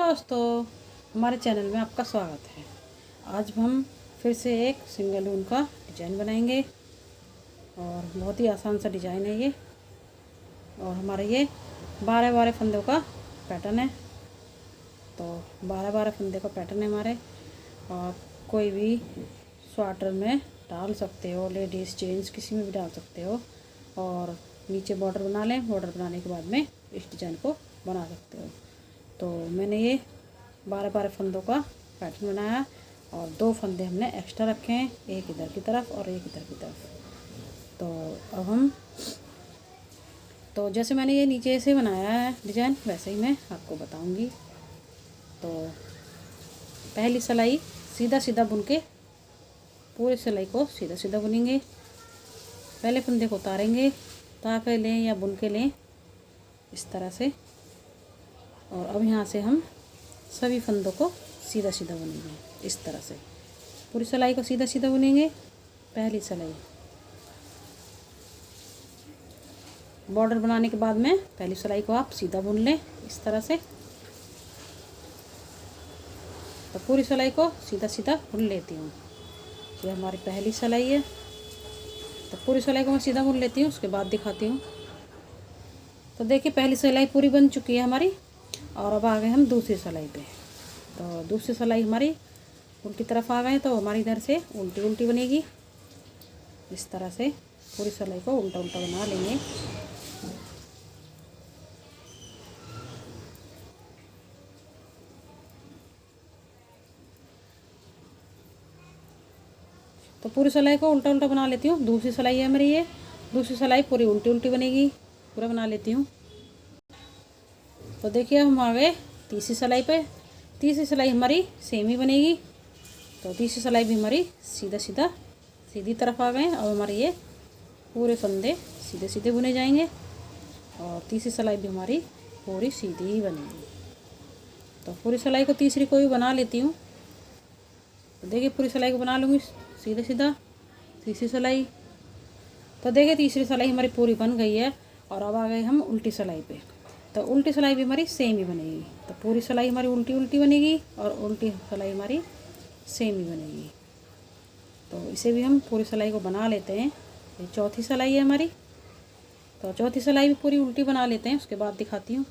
दोस्तों, हमारे चैनल में आपका स्वागत है। आज हम फिर से एक सिंगल ऊन का डिज़ाइन बनाएंगे और बहुत ही आसान सा डिज़ाइन है ये। और हमारा ये 12-12 फंदों का पैटर्न है। तो 12-12 फंदे का पैटर्न है हमारे। और कोई भी स्वेटर में डाल सकते हो, लेडीज़ जेंट्स किसी में भी डाल सकते हो। और नीचे बॉर्डर बना लें, बॉर्डर बनाने के बाद में इस डिज़ाइन को बना सकते हो। तो मैंने ये 12-12 फंदों का पैटर्न बनाया और 2 फंदे हमने एक्स्ट्रा रखे हैं, एक इधर की तरफ और एक इधर की तरफ। तो अब हम जैसे मैंने ये नीचे से बनाया है डिज़ाइन, वैसे ही मैं आपको बताऊंगी। तो पहली सिलाई सीधा सीधा बुन के पूरी सिलाई को सीधा सीधा बुनेंगे। पहले फंदे को उतारेंगे, उतार के लें या बुन के लें इस तरह से। और अब यहाँ से हम सभी फंदों को सीधा सीधा बुनेंगे इस तरह से। पूरी सिलाई को सीधा सीधा बुनेंगे। पहली सिलाई बॉर्डर बनाने के बाद में पहली सिलाई को आप सीधा बुन लें इस तरह से। तो पूरी सिलाई को सीधा सीधा बुन लेती हूँ। ये हमारी पहली सिलाई है। तो पूरी सिलाई को मैं सीधा बुन लेती हूँ, उसके बाद दिखाती हूँ। तो देखिए पहली सिलाई पूरी बन चुकी है हमारी। और अब आ गए हम दूसरी सिलाई पे। तो दूसरी सिलाई हमारी उल्टी तरफ आ गए, तो हमारी इधर से उल्टी उल्टी बनेगी इस तरह से। पूरी सिलाई को उल्टा उल्टा बना लेंगे। तो पूरी सिलाई को उल्टा उल्टा बना लेती हूँ। दूसरी सिलाई है मेरी ये, दूसरी सिलाई पूरी उल्टी उल्टी बनेगी। पूरा बना लेती हूँ। तो देखिए हम आ गए तीसरी सिलाई पे। तीसरी सिलाई हमारी सेम ही बनेगी। तो तीसरी सिलाई भी हमारी सीधा सीधा सीधी तरफ आ गए। अब हमारे ये पूरे फंदे सीधे सीधे बुने जाएंगे और तीसरी सिलाई भी हमारी पूरी सीधी ही बनेगी। तो पूरी सिलाई को तीसरी को भी बना लेती हूँ। तो देखिए पूरी सिलाई को बना लूँगी सीधा सीधा। तीसरी सिलाई, तो देखिए तीसरी सिलाई हमारी पूरी बन गई है। और अब आ गए हम उल्टी सिलाई पे। तो उल्टी सिलाई भी हमारी सेम ही बनेगी। तो पूरी सिलाई हमारी उल्टी उल्टी बनेगी और उल्टी सिलाई हमारी सेम ही बनेगी। तो इसे भी हम पूरी सिलाई को बना लेते हैं। ये चौथी सिलाई है हमारी। तो चौथी सिलाई भी पूरी उल्टी बना लेते हैं, उसके बाद दिखाती हूँ।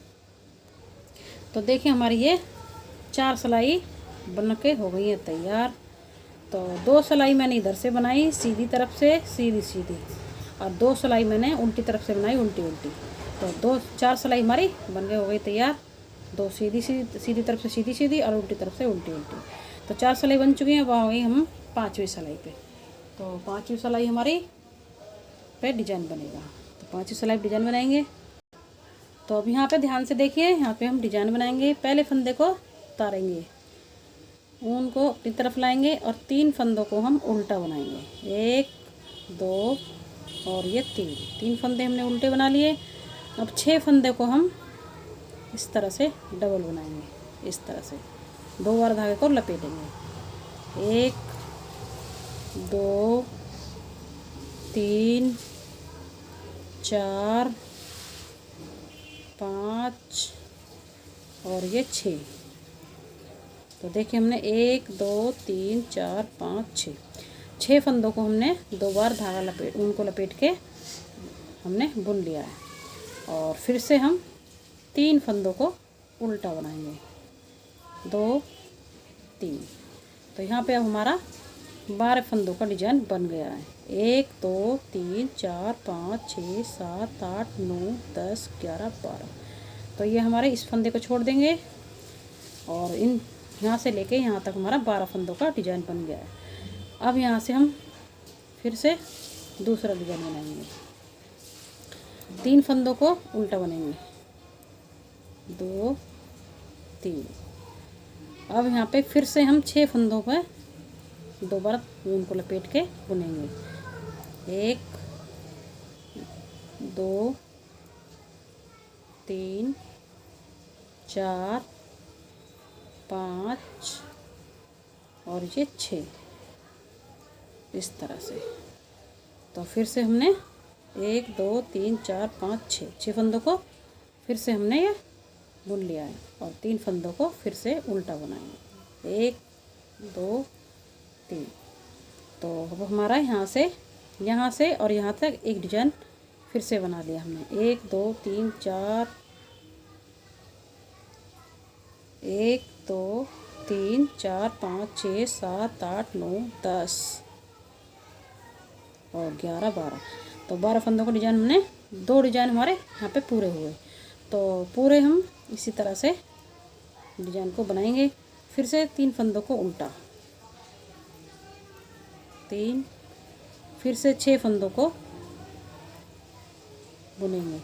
तो देखिए हमारी ये 4 सिलाई बन के हो गई है तैयार। तो 2 सिलाई मैंने इधर से बनाई सीधी तरफ से सीधी सीधी, और 2 सिलाई मैंने उल्टी तरफ से बनाई उल्टी उल्टी। तो 4 सिलाई हमारी बन के हो गई तैयार। 2 सीधी सीधी तरफ से सीधी सीधी और उल्टी तरफ से उल्टी उल्टी। तो 4 सिलाई बन चुकी हैं। अब आ गई हम 5वीं सिलाई पे। तो 5वीं सिलाई हमारी पे डिजाइन बनेगा। तो 5वीं सिलाई डिजाइन बनाएंगे। तो अब यहाँ पे ध्यान से देखिए, यहाँ पे हम डिजाइन बनाएंगे। पहले फंदे को उतारेंगे, ऊन को अपनी तरफ लाएंगे और 3 फंदों को हम उल्टा बनाएंगे। 1 2 और ये 3 फंदे हमने उल्टे बना लिए। अब 6 फंदे को हम इस तरह से डबल बनाएंगे इस तरह से। 2 बार धागे को लपेटेंगे। 1 2 3 4 5 और ये 6। तो देखिए हमने 1 2 3 4 5 6 फंदों को हमने 2 बार धागा ऊन को लपेट के हमने बुन लिया है। और फिर से हम 3 फंदों को उल्टा बनाएंगे। 2 3। तो यहाँ पे अब हमारा 12 फंदों का डिजाइन बन गया है। 1 2 3 4 5 6 7 8 9 10 11 12। तो ये हमारे इस फंदे को छोड़ देंगे और इन यहाँ से लेके यहाँ तक हमारा 12 फंदों का डिजाइन बन गया है। अब यहाँ से हम फिर से दूसरा डिजाइन बनाएंगे। 3 फंदों को उल्टा बनेंगे। 2 3। अब यहाँ पे फिर से हम 6 फंदों पर 2 बार ऊन को लपेट के बुनेंगे। 1 2 3 4 5 और ये 6 इस तरह से। तो फिर से हमने 1 2 3 4 5 6 फंदों को फिर से हमने ये बुन लिया है और 3 फंदों को फिर से उल्टा बनाएंगे। 1 2 3। तो अब हमारा यहाँ से और यहाँ तक एक डिजाइन फिर से बना लिया हमने। 1 2 3 4, 1 2 3 4 5 6 7 8 9 10 और 11 12। तो 12 फंदों का डिजाइन हमने, 2 डिजाइन हमारे यहाँ पे पूरे हुए। तो पूरे हम इसी तरह से डिजाइन को बनाएंगे। फिर से 3 फंदों को उल्टा, 3, फिर से 6 फंदों को बुनेंगे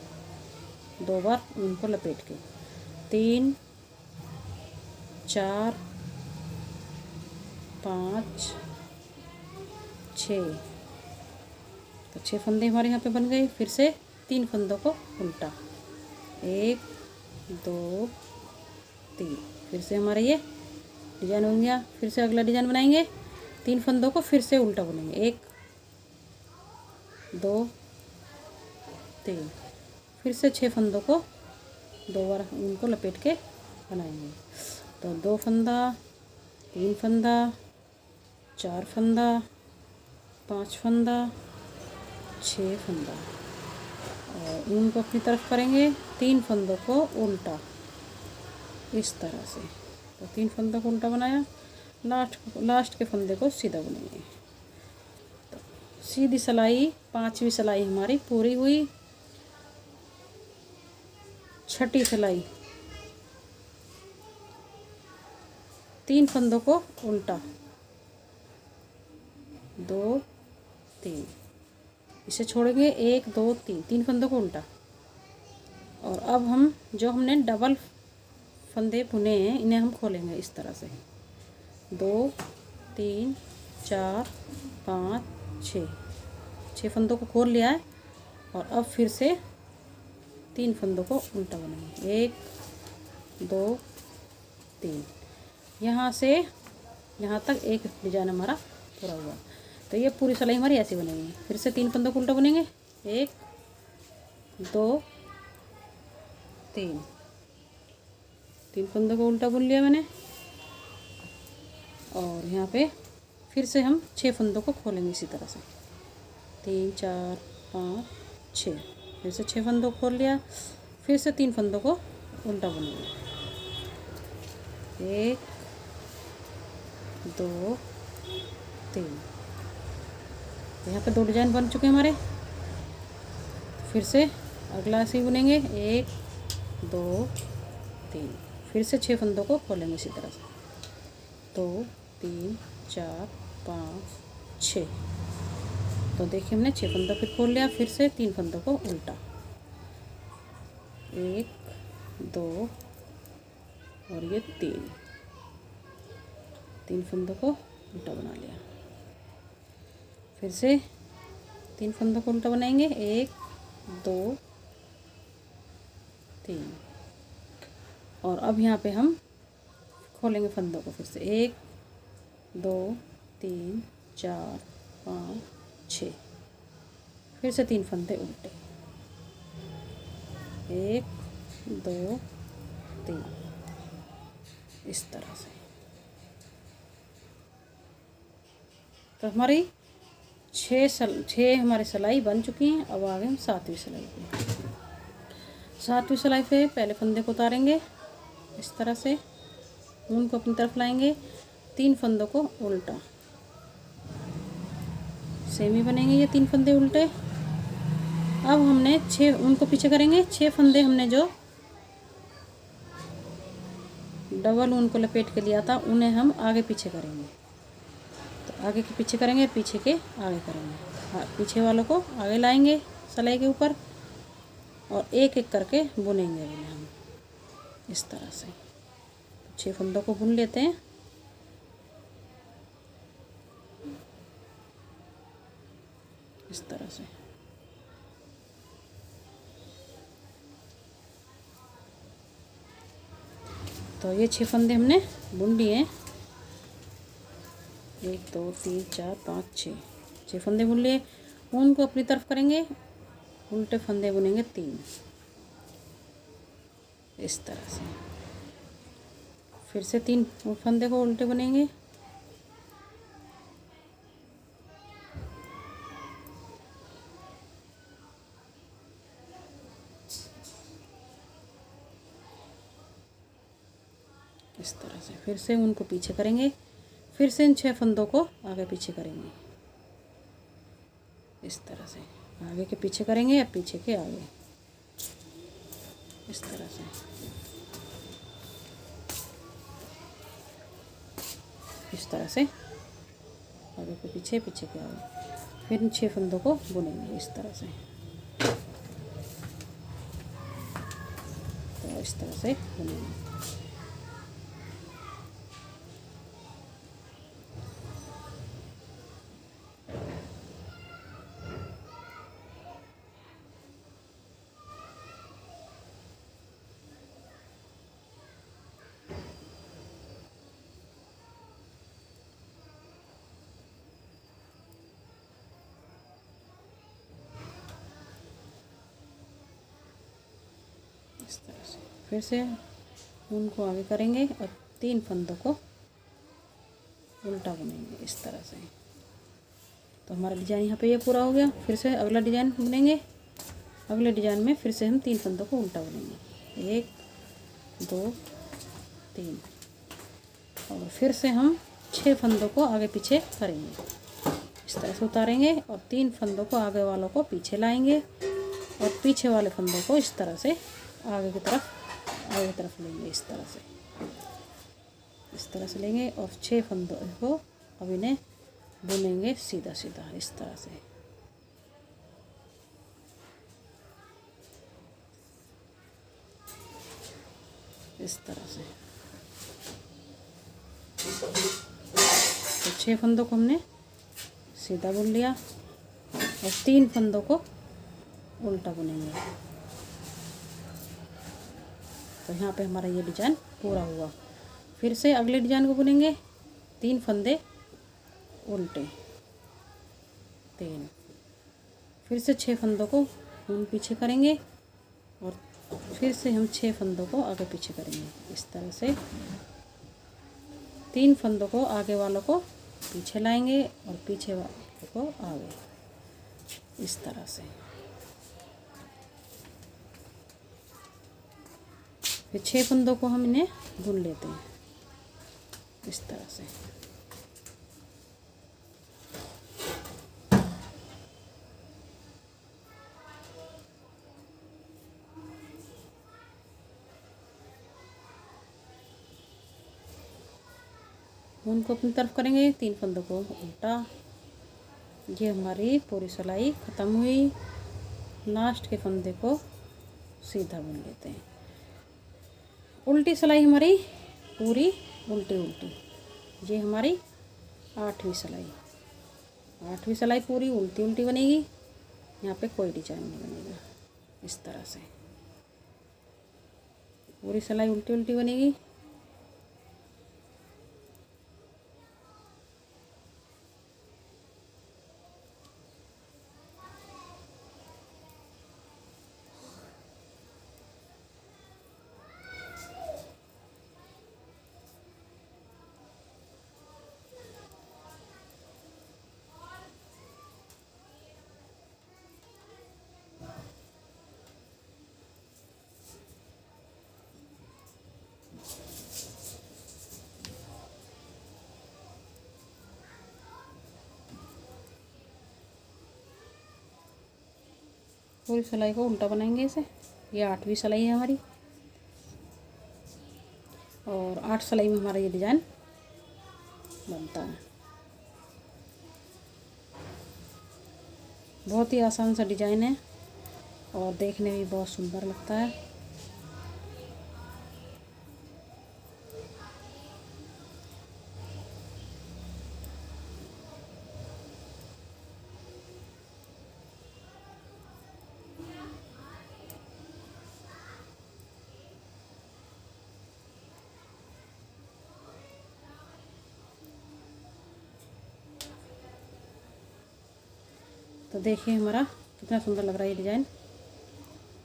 2 बार उनको लपेट के, 3 4 5 6। तो 6 फंदे हमारे यहाँ पे बन गए। फिर से 3 फंदों को उल्टा, 1 2 3। फिर से हमारा ये डिजाइन हो गया। फिर से अगला डिजाइन बनाएंगे। 3 फंदों को फिर से उल्टा बुनेंगे, 1 2 3। फिर से 6 फंदों को 2 बार उनको लपेट के बनाएंगे। तो 2 फंदा, 3 फंदा, 4 फंदा, 5 फंदा, 6 फंदा और ऊन को अपनी तरफ करेंगे। 3 फंदों को उल्टा इस तरह से। तो 3 फंदों को उल्टा बनाया, लास्ट के फंदे को सीधा बुनेंगे। तो सीधी सिलाई 5वीं सिलाई हमारी पूरी हुई। 6ठी सिलाई 3 फंदों को उल्टा, 2 3। इसे छोड़ेंगे, 1 2 3, 3 फंदों को उल्टा। और अब हम जो हमने डबल फंदे बुने हैं इन्हें हम खोलेंगे इस तरह से। 2 3 4 5 6 फंदों को खोल लिया है। और अब फिर से 3 फंदों को उल्टा बनाएंगे, 1 2 3। यहाँ से यहाँ तक एक डिजाइन हमारा पूरा हुआ। तो ये पूरी सिलाई हमारी ऐसी बनेगी। फिर से 3 फंदों को उल्टा बुनेंगे, 1 2 3। 3 फंदों को उल्टा बुन लिया मैंने। और यहाँ पे फिर से हम 6 फंदों को खोलेंगे इसी तरह से, 3 4 5 6। फिर से 6 फंदों को खोल लिया। फिर से 3 फंदों को उल्टा बुनेंगे, 1 2 3। यहाँ पे 2 डिजाइन बन चुके हैं हमारे। फिर से अगला से बुनेंगे, 1 2 3। फिर से 6 फंदों को खोलेंगे इसी तरह से, 2 3 4 5 6। तो देखिए हमने 6 फंदों फिर खोल लिया। फिर से 3 फंदों को उल्टा, 1 2 और ये 3 फंदों को उल्टा बना लिया। फिर से 3 फंदों को उल्टा बनाएंगे, 1 2 3। और अब यहाँ पे हम खोलेंगे फंदों को फिर से, 1 2 3 4 5 6। फिर से 3 फंदे उल्टे, 1 2 3 इस तरह से। तो हमारी 6 हमारी सिलाई बन चुकी हैं। अब आगे हम 7वीं सिलाई पे। 7वीं सिलाई पे पहले फंदे को उतारेंगे इस तरह से, ऊन को अपनी तरफ लाएंगे, 3 फंदों को उल्टा, सेमी बनेंगे ये 3 फंदे उल्टे। अब हमने 6 ऊन को पीछे करेंगे। 6 फंदे हमने जो डबल ऊन को लपेट के लिया था उन्हें हम आगे पीछे करेंगे। तो आगे के पीछे करेंगे, पीछे के आगे करेंगे। पीछे वालों को आगे लाएंगे सिलाई के ऊपर और एक एक करके बुनेंगे हम इस तरह से। 6 फंदों को बुन लेते हैं इस तरह से। तो ये 6 फंदे हमने बुन लिए हैं, 1 2 3 4 5 6 फंदे बुन लिए। ऊन को अपनी तरफ करेंगे, उल्टे फंदे बुनेंगे 3, इस तरह से। फिर से 3 फंदे को उल्टे बनेंगे। इस तरह से फिर से उनको पीछे करेंगे। फिर से इन 6 फंदों को आगे पीछे करेंगे। इस तरह से आगे के पीछे करेंगे या पीछे के आगे, इस तरह से। इस तरह से आगे के पीछे, पीछे के आगे। फिर इन 6 फंदों को बुनेंगे इस तरह से। तो इस तरह से बुनेंगे। इस तरह से फिर से उनको आगे करेंगे और 3 फंदों को उल्टा बुनेंगे इस तरह से। तो हमारा डिजाइन यहाँ पे ये पूरा हो गया। फिर से अगला डिजाइन बुनेंगे। अगले डिजाइन में फिर से हम 3 फंदों को उल्टा बुनेंगे, 1 2 3, और फिर से हम 6 फंदों को आगे पीछे करेंगे। इस तरह से उतारेंगे और 3 फंदों को आगे वालों को पीछे लाएंगे और पीछे वाले फंदों को इस तरह से आगे की तरफ लेंगे। इस तरह से लेंगे और 6 फंदों को अब इन्हें बुनेंगे सीधा सीधा इस तरह से। इस तरह से तो 6 फंदों को हमने सीधा बुन लिया और 3 फंदों को उल्टा बुनेंगे। तो यहाँ पे हमारा ये डिजाइन पूरा हुआ। फिर से अगले डिजाइन को बुनेंगे। 3 फंदे उल्टे, 3, फिर से 6 फंदों को हम पीछे करेंगे और फिर से हम 6 फंदों को आगे पीछे करेंगे। इस तरह से 3 फंदों को आगे वालों को पीछे लाएंगे और पीछे वालों को आगे, इस तरह से। फिर 6 फंदों को हम इन्हें बुन लेते हैं इस तरह से। उनको अपनी तरफ करेंगे, 3 फंदों को उल्टा। ये हमारी पूरी सिलाई ख़त्म हुई। लास्ट के फंदे को सीधा बुन लेते हैं। उल्टी सिलाई हमारी पूरी उल्टी उल्टी। ये हमारी 8वीं सिलाई। 8वीं सिलाई पूरी उल्टी उल्टी बनेगी। यहाँ पे कोई डिजाइन नहीं बनेगा। इस तरह से पूरी सिलाई उल्टी उल्टी बनेगी। पूरी सिलाई को उल्टा बनाएंगे इसे। ये 8वीं सिलाई है हमारी और 8 सिलाई में हमारा ये डिज़ाइन बनता है। बहुत ही आसान सा डिज़ाइन है और देखने में भी बहुत सुंदर लगता है। तो देखिए हमारा कितना सुंदर लग रहा है ये डिज़ाइन।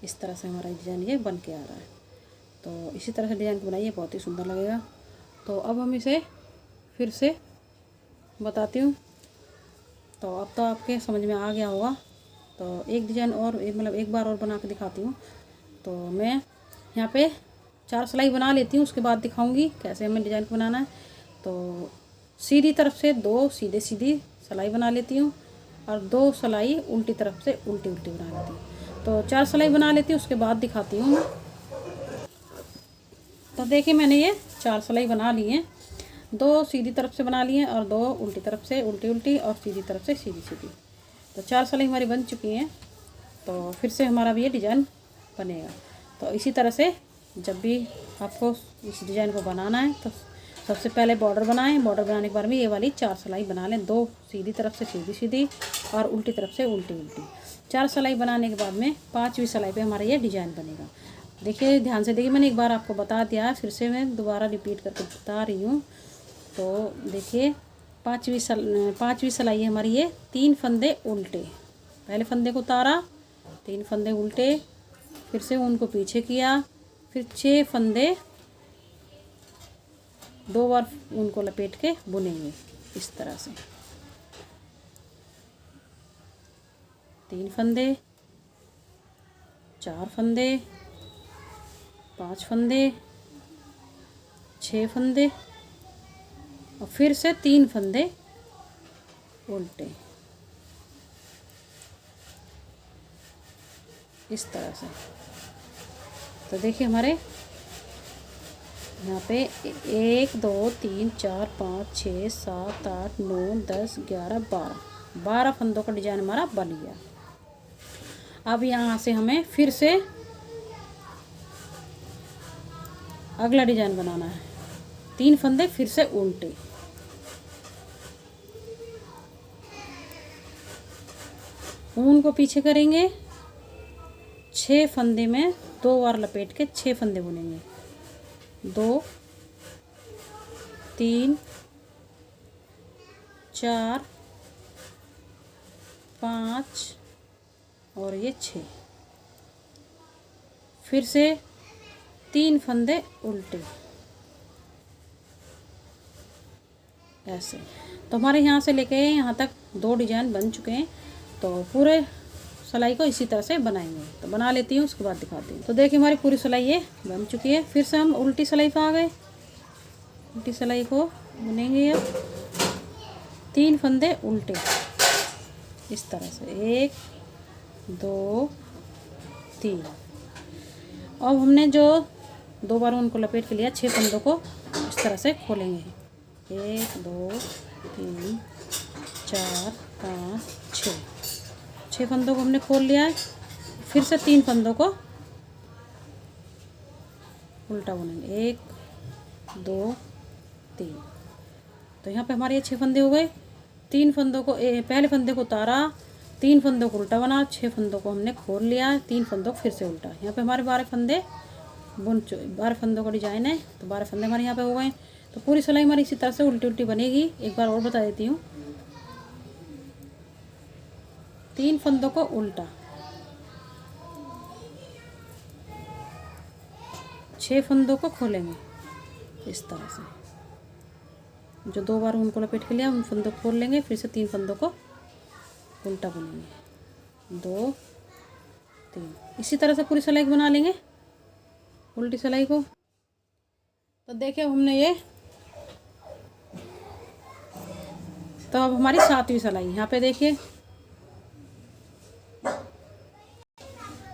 इस तरह से हमारा डिज़ाइन ये बन के आ रहा है। तो इसी तरह से डिज़ाइन को बनाइए, बहुत ही सुंदर लगेगा। तो अब हम इसे फिर से बताती हूँ। तो अब तो आपके समझ में आ गया होगा। तो एक डिज़ाइन और एक बार और बना के दिखाती हूँ। तो मैं यहाँ पे 4 सिलाई बना लेती हूँ, उसके बाद दिखाऊंगी कैसे हमें डिज़ाइन को बनाना है। तो सीधी तरफ से 2 सीधी सिलाई बना लेती हूँ और 2 सिलाई उल्टी तरफ से उल्टी बना लेती हूँ। तो 4 सिलाई बना लेती हूँ, उसके बाद दिखाती हूँ। तो देखिए मैंने ये 4 सिलाई बना ली हैं, 2 सीधी तरफ से बना ली हैं और 2 उल्टी तरफ से उल्टी और सीधी तरफ से सीधी। तो 4 सिलाई हमारी बन चुकी हैं। तो फिर से हमारा भी ये डिज़ाइन बनेगा। तो इसी तरह से जब भी आपको इस डिज़ाइन को बनाना है तो सबसे पहले बॉर्डर बनाएं। बॉर्डर बनाने के बाद में ये वाली 4 सिलाई बना लें, 2 सीधी तरफ से सीधी और उल्टी तरफ से उल्टी। 4 सिलाई बनाने के बाद में 5वीं सिलाई पे हमारा ये डिज़ाइन बनेगा। देखिए ध्यान से देखिए, मैंने एक बार आपको बता दिया, फिर से मैं दोबारा रिपीट करके बता रही हूँ। तो देखिए 5वीं सिलाई है हमारी, ये 3 फंदे उल्टे, पहले फंदे को उतारा, 3 फंदे उल्टे, फिर से उनको पीछे किया, फिर 6 फंदे 2 बार उनको लपेट के बुनेंगे इस तरह से। 3 फंदे, 4 फंदे, 5 फंदे, 6 फंदे और फिर से 3 फंदे उल्टे इस तरह से। तो देखिए हमारे यहाँ पे 1 2 3 4 5 6 7 8 9 10 11 12 फंदों का डिज़ाइन हमारा बन गया। अब यहाँ से हमें फिर से अगला डिज़ाइन बनाना है। 3 फंदे फिर से उल्टे, ऊन को पीछे करेंगे, 6 फंदे में 2 बार लपेट के 6 फंदे बुनेंगे। 2 3 4 5 और ये 6, फिर से 3 फंदे उल्टे ऐसे। तो हमारे यहाँ से लेके यहाँ तक 2 डिज़ाइन बन चुके हैं। तो पूरे सिलाई को इसी तरह से बनाएंगे। तो बना लेती हूँ, उसके बाद दिखाती हूँ। तो देखिए हमारी पूरी सिलाई ये बन चुकी है। फिर से हम उल्टी सिलाई पे आ गए, उल्टी सिलाई को बुनेंगे। अब 3 फंदे उल्टे इस तरह से, 1 2 3। अब हमने जो 2 बार उनको लपेट के लिया, 6 फंदों को इस तरह से खोलेंगे। 1 2 3 4 5 6 फंदों को हमने खोल लिया है। फिर से 3 फंदों को उल्टा बुनेंगे, 1 2 3। तो यहाँ पे हमारे ये 6 फंदे हो गए। 3 फंदों को पहले फंदे को उतारा, 3 फंदों को उल्टा बना, 6 फंदों को हमने खोल लिया, 3 फंदों को फिर से उल्टा। यहाँ पे हमारे 12 फंदे 12 फंदों का डिजाइन है। तो 12 फंदे हमारे यहाँ पे हो गए। तो पूरी सिलाई हमारी इसी तरह से उल्टी बनेगी। एक बार और बता देती हूँ। 3 फंदों को उल्टा, 6 फंदों को खोलेंगे इस तरह से। जो 2 बार उनको लपेट के लिया, उन फंदों को खोल लेंगे, फिर से 3 फंदों को उल्टा बुनेंगे, 2 3। इसी तरह से पूरी सिलाई बना लेंगे, उल्टी सिलाई को। तो देखिए हमने ये, तो अब हमारी 7वीं सिलाई यहाँ पे देखिए।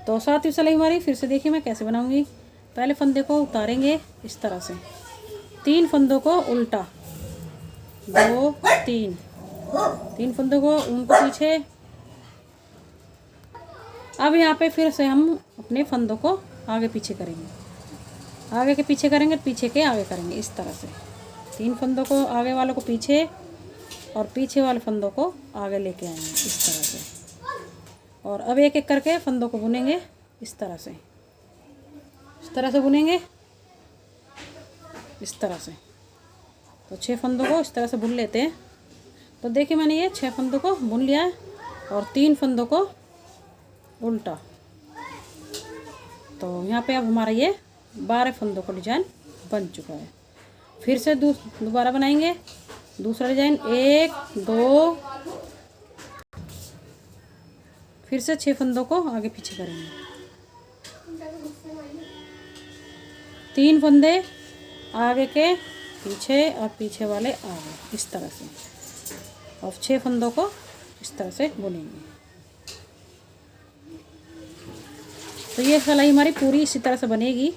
तो 7वीं सिलाई हमारी फिर से देखिए मैं कैसे बनाऊंगी। पहले फंदे को उतारेंगे इस तरह से, 3 फंदों को उल्टा, 2 3 फंदों को उनको पीछे। अब यहाँ पे फिर से हम अपने फंदों को आगे पीछे करेंगे, आगे के पीछे करेंगे, पीछे के आगे करेंगे इस तरह से। 3 फंदों को आगे वालों को पीछे और पीछे वाले फंदों को आगे लेके आएंगे इस तरह से। और अब एक एक करके फंदों को बुनेंगे इस तरह से, इस तरह से बुनेंगे इस तरह से। तो 6 फंदों को इस तरह से बुन लेते हैं। तो देखिए मैंने ये 6 फंदों को बुन लिया है और 3 फंदों को उल्टा। तो यहाँ पे अब हमारा ये 12 फंदों का डिजाइन बन चुका है। फिर से दोबारा बनाएंगे दूसरा डिजाइन, 1 2, फिर से 6 फंदों को आगे पीछे करेंगे, 3 फंदे आगे के पीछे और पीछे वाले आगे, इस तरह से, और 6 फंदों को इस तरह से बुनेंगे। तो ये सिलाई हमारी पूरी इसी तरह से बनेगी।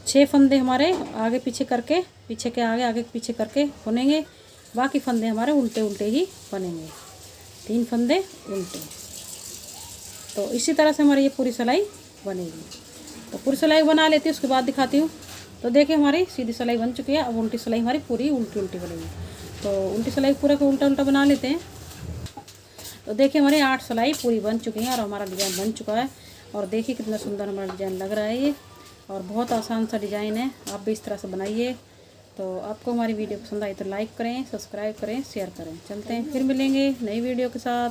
6 फंदे हमारे आगे पीछे करके, पीछे के आगे आगे पीछे करके बुनेंगे, बाकी फंदे हमारे उल्टे उल्टे ही बनेंगे, 3 फंदे उल्टे। तो इसी तरह से हमारी ये पूरी सिलाई बनेगी। तो पूरी सिलाई बना लेती हूँ, उसके बाद दिखाती हूँ। तो देखिए हमारी सीधी सिलाई बन चुकी है। अब उल्टी सिलाई हमारी पूरी उल्टी उल्टी बनेगी। तो उल्टी सिलाई पूरे को उल्टा उल्टा बना लेते हैं। तो देखिए हमारी 8 सिलाई पूरी बन चुकी है और हमारा डिज़ाइन बन चुका है। और देखिए कितना सुंदर हमारा डिज़ाइन लग रहा है ये, और बहुत आसान सा डिज़ाइन है। आप भी इस तरह से बनाइए। तो आपको हमारी वीडियो पसंद आई तो लाइक करें, सब्सक्राइब करें, शेयर करें। चलते हैं, फिर मिलेंगे नई वीडियो के साथ।